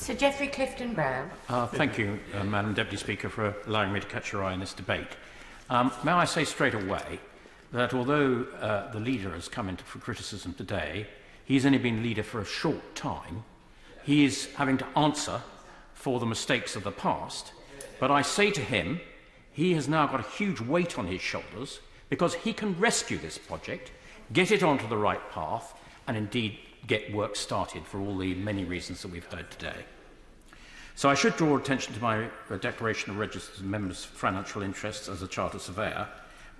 Sir Geoffrey Clifton-Brown. Thank you, Madam Deputy Speaker, for allowing me to catch your eye in this debate. May I say straight away that although the leader has come into for criticism today, he's only been leader for a short time. He is having to answer for the mistakes of the past. But I say to him, he has now got a huge weight on his shoulders because he can rescue this project, get it onto the right path, and indeed get work started for all the many reasons that we've heard today. So I should draw attention to my declaration of registered members' financial interests as a chartered surveyor,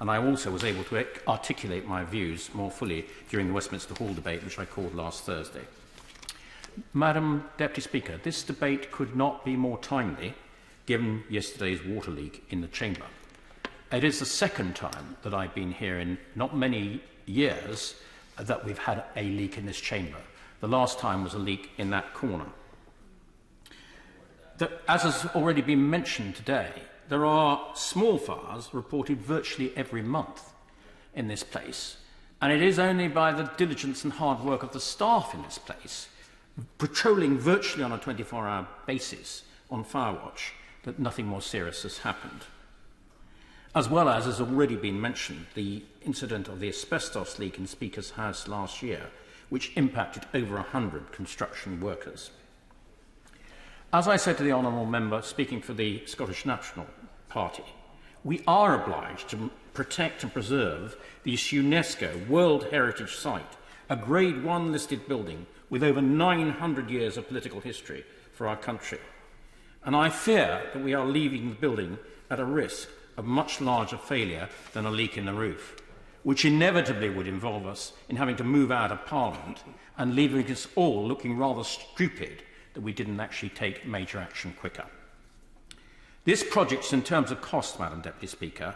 and I also was able to articulate my views more fully during the Westminster Hall debate, which I called last Thursday. Madam Deputy Speaker, this debate could not be more timely given yesterday's water leak in the chamber. It is the second time that I've been here in not many years that we've had a leak in this chamber. The last time was a leak in that corner. As has already been mentioned today, there are small fires reported virtually every month in this place, and it is only by the diligence and hard work of the staff in this place, patrolling virtually on a 24-hour basis on Firewatch, that nothing more serious has happened. As well as has already been mentioned, the incident of the asbestos leak in Speaker's House last year, which impacted over 100 construction workers. As I said to the honourable member speaking for the Scottish National Party, we are obliged to protect and preserve this UNESCO World Heritage Site, a Grade 1 listed building with over 900 years of political history for our country. And I fear that we are leaving the building at a risk of much larger failure than a leak in the roof, which inevitably would involve us in having to move out of Parliament and leaving us all looking rather stupid that we didn't actually take major action quicker. This project, in terms of cost, Madam Deputy Speaker,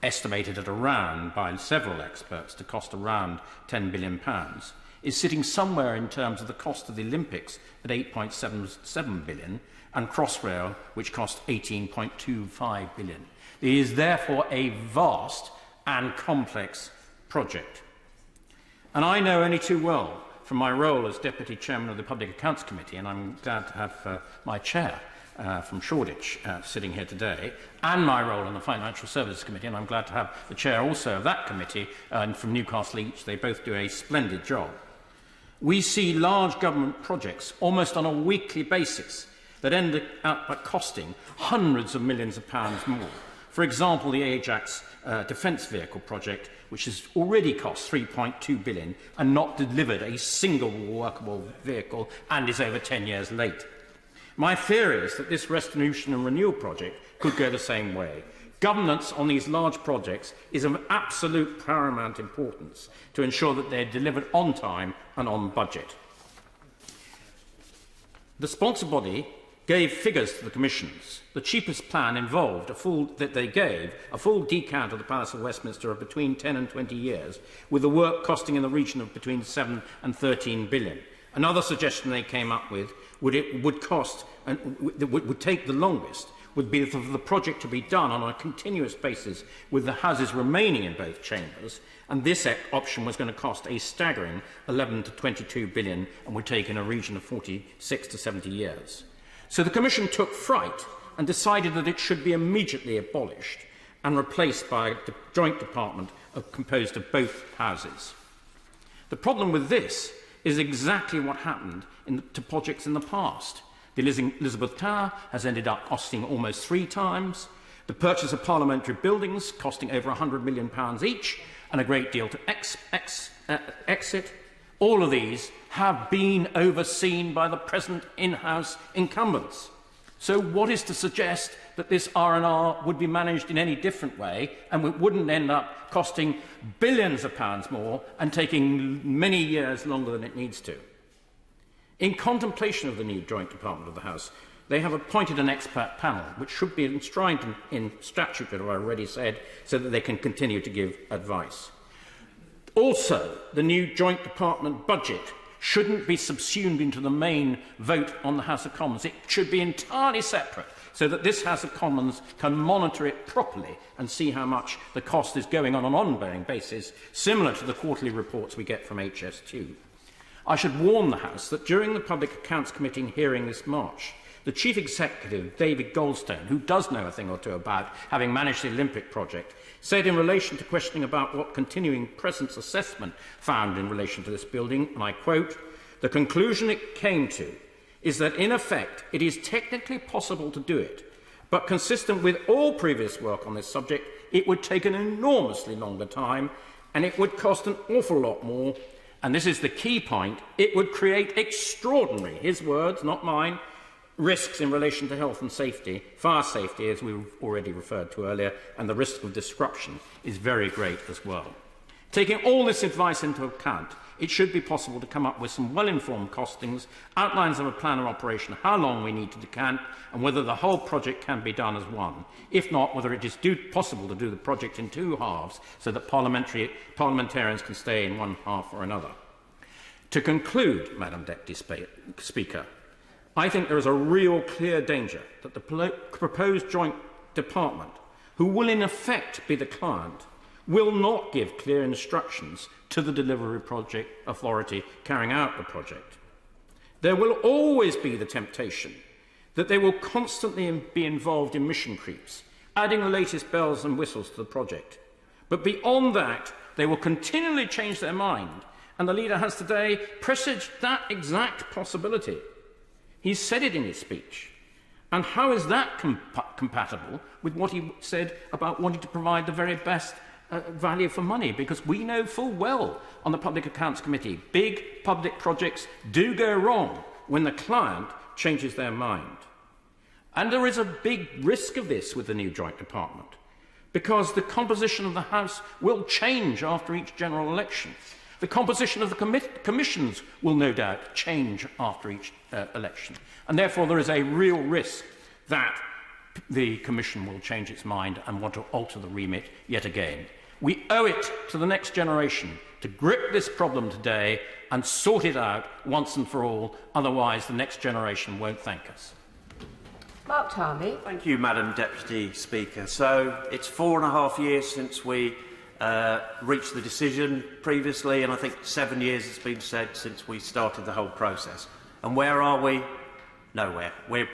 estimated at around, by several experts, to cost around £10 billion, is sitting somewhere in terms of the cost of the Olympics at £8.77 billion and Crossrail, which cost £18.25 billion. It is therefore a vast and complex project. And I know only too well, from my role as Deputy Chairman of the Public Accounts Committee, and I'm glad to have my chair from Shoreditch sitting here today, and my role in the Financial Services Committee, and I'm glad to have the chair also of that committee from Newcastle each. They both do a splendid job. We see large government projects almost on a weekly basis that end up by costing hundreds of millions of pounds more. For example, the Ajax defence vehicle project, which has already cost £3.2 billion and not delivered a single workable vehicle and is over 10 years late. My fear is that this restitution and renewal project could go the same way. Governance on these large projects is of absolute paramount importance to ensure that they're delivered on time and on budget. The sponsor body gave figures to the commissions. The cheapest plan involved a full decant of the Palace of Westminster of between 10 and 20 years, with the work costing in the region of between 7 and 13 billion. Another suggestion they came up with would take the longest would be for the project to be done on a continuous basis with the houses remaining in both chambers, and this option was going to cost a staggering 11 to 22 billion and would take in a region of 46 to 70 years. So the Commission took fright and decided that it should be immediately abolished and replaced by a joint department composed of both houses. The problem with this is exactly what happened to projects in the past. The Elizabeth Tower has ended up costing almost 3 times, the purchase of parliamentary buildings costing over £100 million each, and a great deal to exit. All of these have been overseen by the present in-house incumbents. So what is to suggest that this R&R would be managed in any different way and it wouldn't end up costing billions of pounds more and taking many years longer than it needs to? In contemplation of the new joint department of the House, they have appointed an expert panel, which should be enshrined in statute, as I already said, so that they can continue to give advice. Also, the new joint department budget shouldn't be subsumed into the main vote on the House of Commons. It should be entirely separate so that this House of Commons can monitor it properly and see how much the cost is going on an ongoing basis, similar to the quarterly reports we get from HS2. I should warn the House that during the Public Accounts Committee hearing this March, the Chief Executive, David Goldstone, who does know a thing or two about having managed the Olympic project, said in relation to questioning about what continuing presence assessment found in relation to this building, and I quote, "The conclusion it came to is that, in effect, it is technically possible to do it, but consistent with all previous work on this subject, it would take an enormously longer time, and it would cost an awful lot more, and this is the key point, it would create extraordinary," his words, not mine, "risks in relation to health and safety, fire safety, as we've already referred to earlier, and the risk of disruption is very great as well. Taking all this advice into account, it should be possible to come up with some well-informed costings, outlines of a plan of operation, how long we need to decant, and whether the whole project can be done as one. If not, whether it is possible to do the project in two halves so that parliamentarians can stay in one half or another. To conclude, Madam Deputy Speaker, I think there is a real clear danger that the proposed joint department, who will in effect be the client, will not give clear instructions to the delivery project authority carrying out the project. There will always be the temptation that they will constantly be involved in mission creeps, adding the latest bells and whistles to the project. But beyond that, they will continually change their mind, and the leader has today presaged that exact possibility. He said it in his speech. And how is that compatible with what he said about wanting to provide the very best value for money? Because we know full well on the Public Accounts Committee, big public projects do go wrong when the client changes their mind. And there is a big risk of this with the new joint department, because the composition of the House will change after each general election. The composition of the commissions will no doubt change after each election. And therefore there is a real risk that the Commission will change its mind and want to alter the remit yet again. We owe it to the next generation to grip this problem today and sort it out once and for all, otherwise the next generation won't thank us. Mark Tarley. Thank you, Madam Deputy Speaker. So it's 4.5 years since we reached the decision previously, and I think 7 years has been said since we started the whole process. And where are we? Nowhere. We're